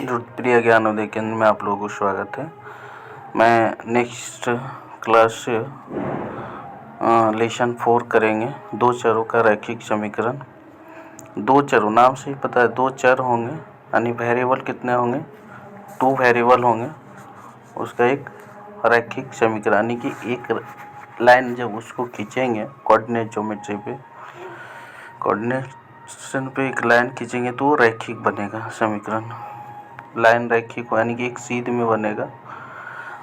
प्रिय ज्ञानोदय केंद्र में आप लोगों को स्वागत है। मैं नेक्स्ट क्लास लेसन 4 करेंगे। दो चरों का रैखिक समीकरण। दो चरों, नाम से ही पता है दो चर होंगे, यानी वेरिएबल कितने होंगे, 2 वेरिएबल होंगे। उसका एक रैखिक समीकरण, यानी कि एक लाइन जब उसको खींचेंगे कोऑर्डिनेट ज्योमेट्री पे, कोऑर्डिनेशन पे एक लाइन खींचेंगे तो वो रैखिक बनेगा समीकरण। लाइन रैखिक यानी कि एक सीध में बनेगा।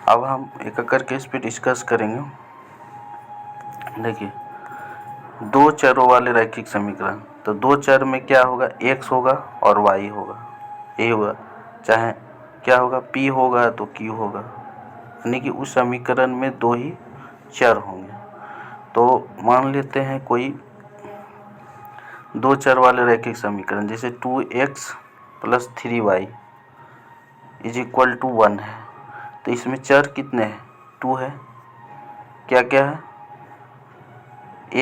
अब हम एक एक करके इस पे डिस्कस करेंगे। देखिए, दो चरों वाले रैखिक समीकरण, तो दो चर में क्या होगा, x होगा और y होगा, ये होगा, चाहे क्या होगा, p होगा तो q होगा, यानी कि उस समीकरण में दो ही चर होंगे। तो मान लेते हैं कोई दो चर वाले रैखिक समीकरण, जैसे 2x + 3y = 1 है। तो इसमें चर कितने हैं, 2 है, क्या क्या है,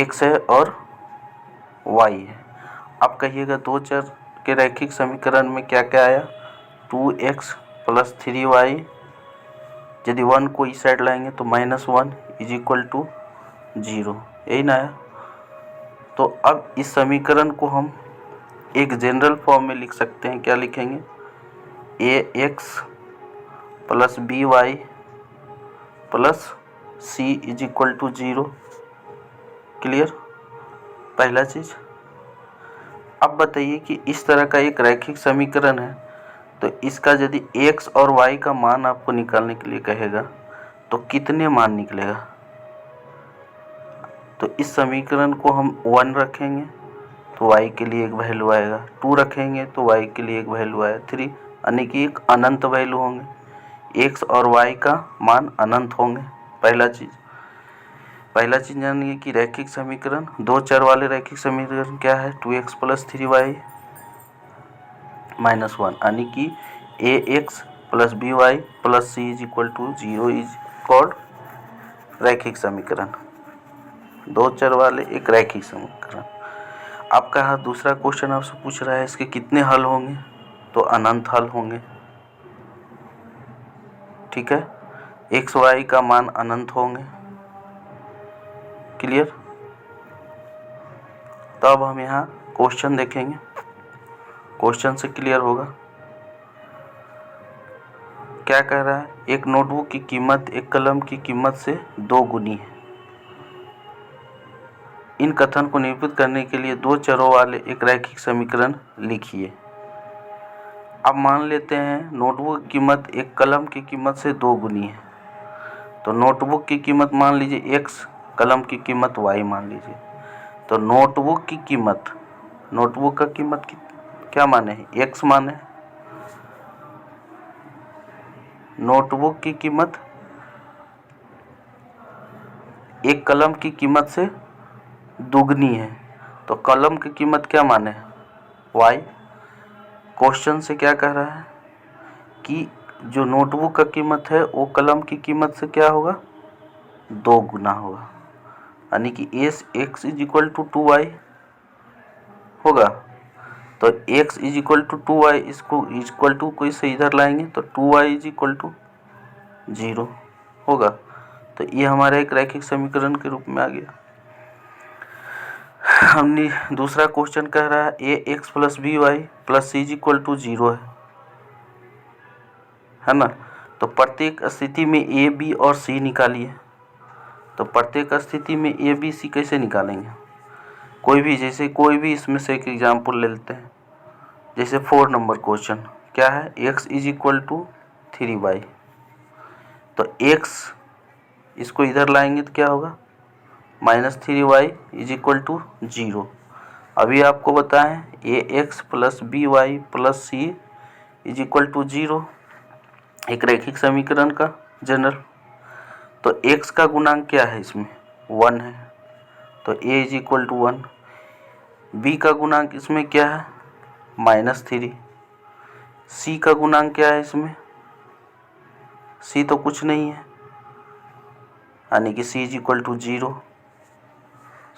x है और y है। अब कहिएगा दो चर के रैखिक समीकरण में क्या क्या आया, 2x + 3y, यदि 1 को इस साइड लाएंगे तो -1 = 0, यही ना आया। तो अब इस समीकरण को हम एक जनरल फॉर्म में लिख सकते हैं। क्या लिखेंगे, ax + by + c = 0। क्लियर, पहला चीज़। अब बताइए कि इस तरह का एक रैखिक समीकरण है, तो इसका यदि x और y का मान आपको निकालने के लिए कहेगा तो कितने मान निकलेगा। तो इस समीकरण को हम 1 रखेंगे तो y के लिए एक वैल्यू आएगा, 2 रखेंगे तो y के लिए एक वैल्यू आएगा, 3, यानी कि एक अनंत वैल्यू होंगे, x और y का मान अनंत होंगे। पहला चीज़ जानिए कि रैखिक समीकरण, दो चर वाले रैखिक समीकरण क्या है, 2x + 3y - 1, यानी कि ax + by + c = 0 is called रैखिक समीकरण। दो चर वाले एक रैखिक समीकरण। आपका यहाँ दूसरा क्वेश्चन आपसे पूछ रहा है इसके कितने हल होंगे, तो अनंत हल होंगे। ठीक है, x y का मान अनंत होंगे। क्लियर। तो अब हम यहाँ क्वेश्चन देखेंगे, क्वेश्चन से क्लियर होगा। क्या कह रहा है, एक नोटबुक की कीमत एक कलम की कीमत से 2 गुनी है। इन कथन को निरूपित करने के लिए दो चरों वाले एक रैखिक समीकरण लिखिए। अब मान लेते हैं नोटबुक की कीमत एक कलम की कीमत से 2 गुनी है। तो नोटबुक की कीमत मान लीजिए x, कलम की कीमत y मान लीजिए। तो नोटबुक की कीमत, नोटबुक का कीमत क्या माने है, x माने है। नोटबुक की कीमत एक कलम की कीमत से दुगनी है, तो कलम की कीमत क्या माने है, y। क्वेश्चन से क्या कह रहा है कि जो नोटबुक का कीमत है वो कलम की कीमत से क्या होगा, 2 गुना होगा, यानी कि x = 2y होगा। तो x = 2y, इसको इक्वल टू को इसे इधर लाएंगे तो 2y = 0 होगा। तो ये हमारा एक रैखिक समीकरण के रूप में आ गया। हमने दूसरा क्वेश्चन कह रहा है ax + by + c = 0 है ना। तो प्रत्येक स्थिति में a, b और c निकालिए। तो प्रत्येक स्थिति में a, b, c कैसे निकालेंगे, कोई भी, जैसे कोई भी इसमें से एक एग्जाम्पल ले लेते हैं। जैसे 4 नंबर क्वेश्चन क्या है, x = 3y। तो x इसको इधर लाएंगे तो क्या होगा, -3y = 0। अभी आपको बताएं ax + by + c = 0, एक रैखिक समीकरण का जनरल। तो x का गुणांक क्या है, इसमें 1 है, तो a = 1। b का गुणांक इसमें क्या है, -3। c का गुणांक क्या है, इसमें c तो कुछ नहीं है, यानी कि c = 0।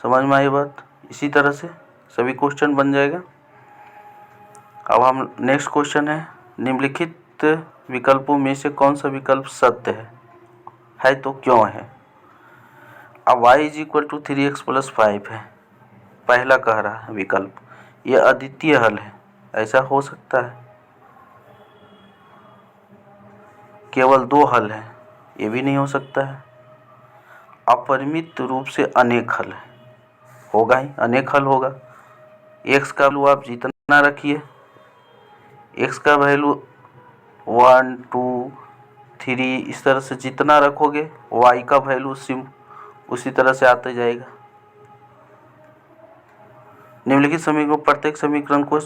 समझ में आई बात। इसी तरह से सभी क्वेश्चन बन जाएगा। अब हम नेक्स्ट क्वेश्चन है निम्नलिखित विकल्पों में से कौन सा विकल्प सत्य है तो क्यों है। अब y is equal to 3x plus 5 है, पहला कह रहा है विकल्प, यह अद्वितीय हल है, ऐसा हो सकता है। केवल दो हल है, ये भी नहीं हो सकता है। अपरिमित रूप से अनेक हल है, होगा ही, अनेक हल होगा। x का वैल्यू आप जितना रखिए, x का वैल्यू 1 2 3 इस तरह से जितना रखोगे y का वैल्यू उसी तरह से आता जाएगा। निम्नलिखित समीकरण, प्रत्येक समीकरण को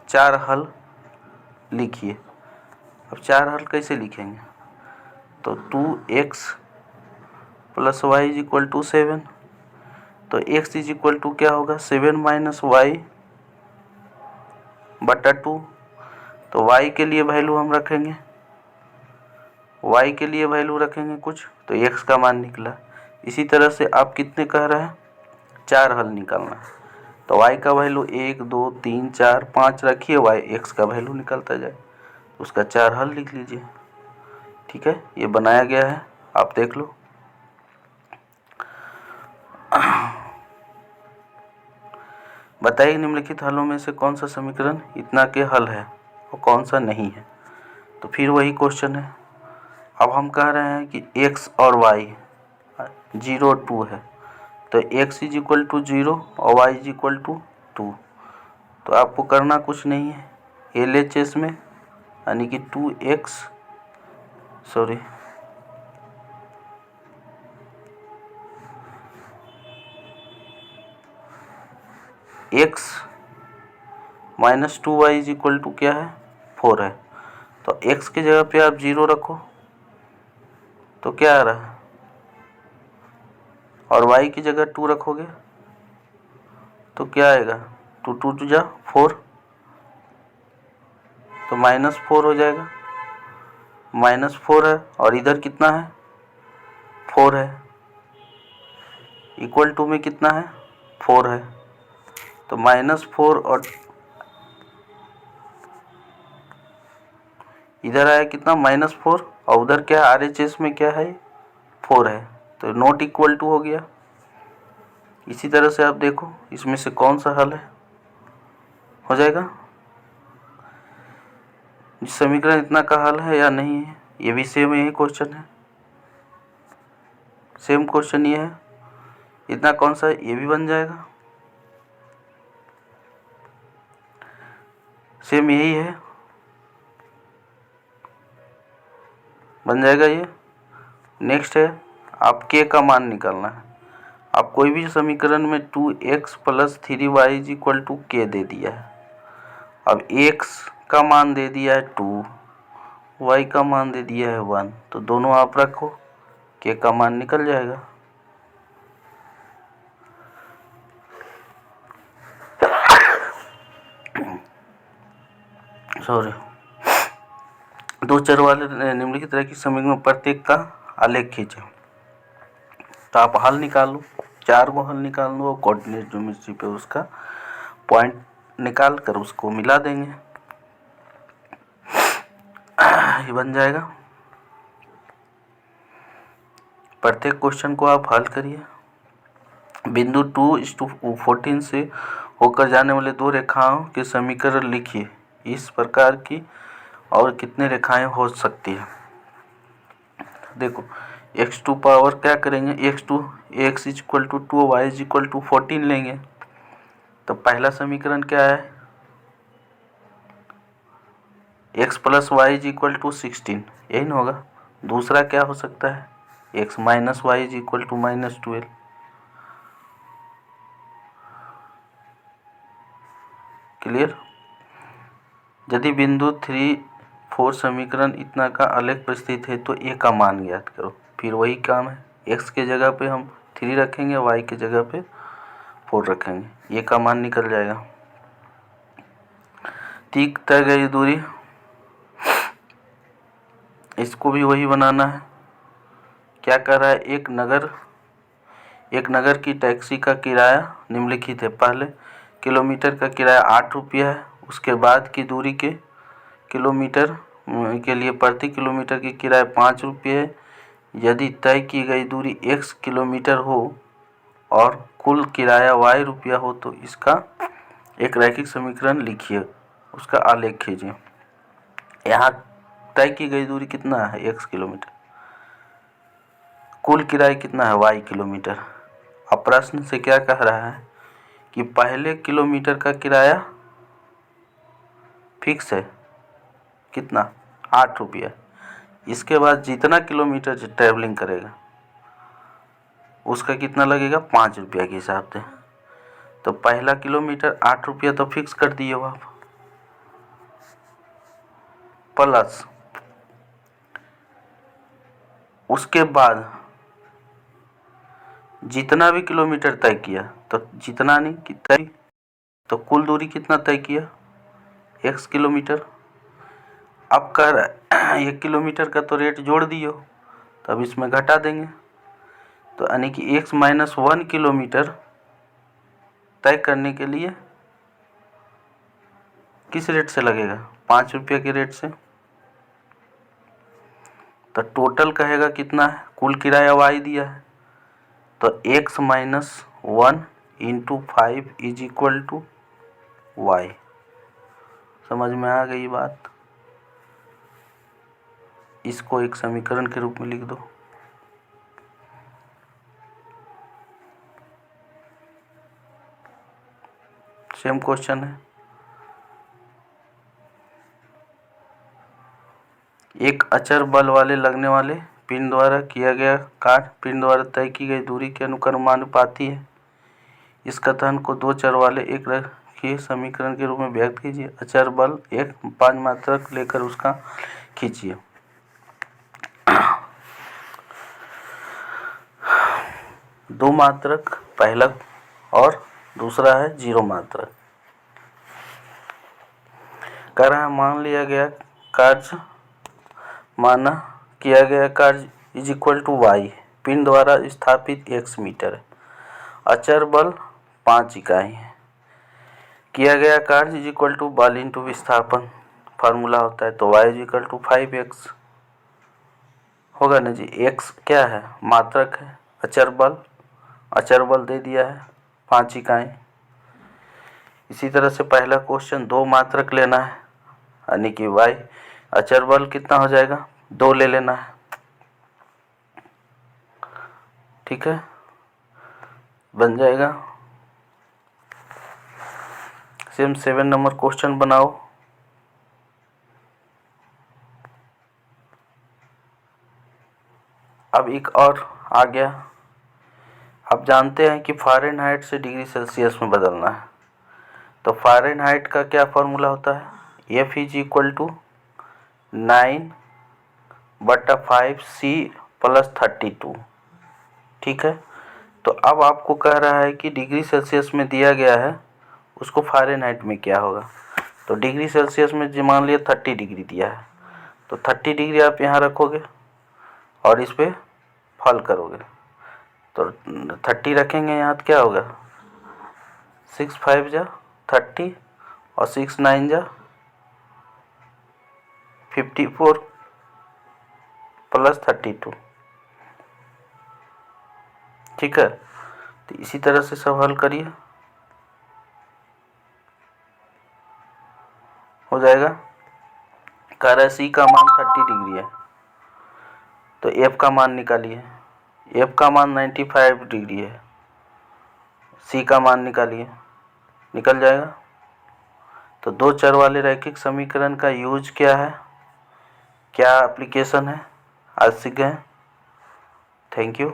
4 हल लिखिए। अब 4 हल कैसे लिखेंगे, तो 2x plus y is equal to 7, तो x इज इक्वल टू क्या होगा 7 माइनस वाई बटा 2। तो y के लिए वैल्यू हम रखेंगे, y के लिए वैल्यू रखेंगे कुछ, तो x का मान निकला। इसी तरह से आप कितने कह रहे हैं, 4 हल निकालना है, तो y का वैल्यू 1 2 3 4 5 रखिए, x का वैल्यू निकलता जाए, उसका 4 हल लिख लीजिए। ठीक है, ये बनाया गया है, आप देख लो। बताइए निम्नलिखित हलों में से कौन सा समीकरण इतना के हल है और कौन सा नहीं है। तो फिर वही क्वेश्चन है। अब हम कह रहे हैं कि x और y 0 2 है, तो x इज इक्वल टू 0 और y इज इक्वल टू 2। तो आपको करना कुछ नहीं है, LHS में यानी कि 2x sorry x minus 2y is equal to क्या है 4 है। तो x की जगह पे आप 0 रखो तो क्या आ रहा है, और y की जगह 2 रखोगे तो क्या आएगा, 2 2 2 जा 4, तो -4 हो जाएगा। -4 है और इधर कितना है 4 है, इक्वल टू में कितना है 4 है, तो -4 और इधर आया कितना -4 और उधर क्या है RHS में क्या है 4 है, तो नॉट इक्वल टू हो गया। इसी तरह से आप देखो इसमें से कौन सा हल है, हो जाएगा। समीकरण इतना का हल है या नहीं है, ये भी सेम यही क्वेश्चन है, सेम क्वेश्चन ये है। इतना कौन सा है, ये भी बन जाएगा, सेम यही है, बन जाएगा ये। नेक्स्ट है आप k का मान निकालना है। आप कोई भी समीकरण में 2x plus 3y is equal to k दे दिया है। अब x का मान दे दिया है 2, y का मान दे दिया है 1, तो दोनों आप रखो, k का मान निकल जाएगा। सॉरी, दो चर वाले निम्नलिखित तरह की समीकरण प्रत्येक का आलेख खींचे। तो आप हल निकाल लो, 4 को हल निकाल लो, कोऑर्डिनेट ज्योमेट्री पे उसका पॉइंट निकाल कर उसको मिला देंगे, ये बन जाएगा। प्रत्येक क्वेश्चन को आप हल करिए। बिंदु 2:14 से होकर जाने वाले दो रेखाओं के समीकरण लिखिए। इस प्रकार की और कितने रेखाएं हो सकती है। देखो x2 पावर क्या करेंगे, x is equal to 2 y is equal to 14 लेंगे। तो पहला समीकरण क्या है, x plus y is equal to 16, यही ना होगा। दूसरा क्या हो सकता है, x minus y is equal to -12। Clear. यदि बिंदु 3 4 समीकरण इतना का आलेख परिस्थित है तो a का मान ज्ञात करो। फिर वही काम है, x के जगह पे हम 3 रखेंगे, y के जगह पे 4 रखेंगे, a का मान निकल जाएगा। तीक तय गई दूरी, इसको भी वही बनाना है। क्या कर रहा है, एक नगर की टैक्सी का किराया निम्नलिखित है। पहले किलोमीटर का किराया 8 रुपया है, उसके बाद की दूरी के किलोमीटर के लिए प्रति किलोमीटर की किराया 5 रुपये है। यदि तय की गई दूरी x किलोमीटर हो और कुल किराया y रुपया हो तो इसका एक रैखिक समीकरण लिखिए, उसका आलेख खींचिए। यहाँ तय की गई दूरी कितना है x किलोमीटर, कुल किराया कितना है y किलोमीटर। अब प्रश्न से क्या कह रहा है कि पहले किलोमीटर का किराया फिक्स है कितना 8 रुपया, इसके बाद जितना किलोमीटर ट्रैवलिंग करेगा उसका कितना लगेगा 5 रुपया के हिसाब से। तो पहला किलोमीटर 8 रुपया तो फिक्स कर दिए हो आप, प्लस उसके बाद जितना भी किलोमीटर तय किया, तो जितना नहीं कि तय, तो कुल दूरी कितना तय किया x किलोमीटर। अब कह रहा है 1 किलोमीटर का तो रेट जोड़ दिए हो, तो अब इसमें घटा देंगे, तो यानी कि x - 1 किलोमीटर तय करने के लिए किस रेट से लगेगा 5 रुपये के रेट से। तो टोटल कहेगा कितना है, कुल किराया y दिया है, तो x - 1 × 5 = y। समझ में आ गई बात। इसको एक समीकरण के रूप में लिख दो। सेम क्वेश्चन है। एक अचर बल वाले लगने वाले पिंड द्वारा किया गया कार्य पिंड द्वारा तय की गई दूरी के अनुक्रमानुपाती है। इस कथन को दो चर वाले एक रैखिक समीकरण के रूप में व्यक्त कीजिए। अचर बल एक 5 मात्रक लेकर उसका खींचिए। दो मात्रक पहला और दूसरा है 0 मात्रक। कह रहा है मान लिया गया कार्य माना किया गया कार्य = y, पिंड द्वारा स्थापित x मीटर है। अचर बल 5 इकाई है। किया गया कार्य = बल × विस्थापन फार्मूला होता है, तो y = 5x होगा ना जी। x क्या है मात्रक है, अचर बल दे दिया है 5 इकाई। इसी तरह से पहला क्वेश्चन 2 मात्रक लेना है, यानी कि y अचर बल कितना हो जाएगा 2 ले लेना है, ठीक है, बन जाएगा। सेम 7 नंबर क्वेश्चन बनाओ। अब एक और आ गया। आप जानते हैं कि फ़ारेनहाइट से डिग्री सेल्सियस में बदलना है, तो फ़ारेनहाइट का क्या फार्मूला होता है, F = 9/5C + 32, ठीक है। तो अब आपको कह रहा है कि डिग्री सेल्सियस में दिया गया है, उसको फ़ारेनहाइट में क्या होगा। तो डिग्री सेल्सियस में जो मान लिया 30 डिग्री दिया है, तो 30 डिग्री आप यहाँ रखोगे और इस पर फॉल करोगे, तो 30 रखेंगे यहाँ तो क्या होगा 6 × 5 = 30 और 6 × 9 = 54 + 32, ठीक है। तो इसी तरह से सब हल करिए, हो जाएगा। कह रहा है C का मान 30 डिग्री है, तो F का मान निकालिए। F का मान 95 डिग्री है, C का मान निकालिए, निकल जाएगा। तो दो चर वाले रैखिक समीकरण का यूज क्या है, क्या एप्लीकेशन है, आज सीख गए। Thank you.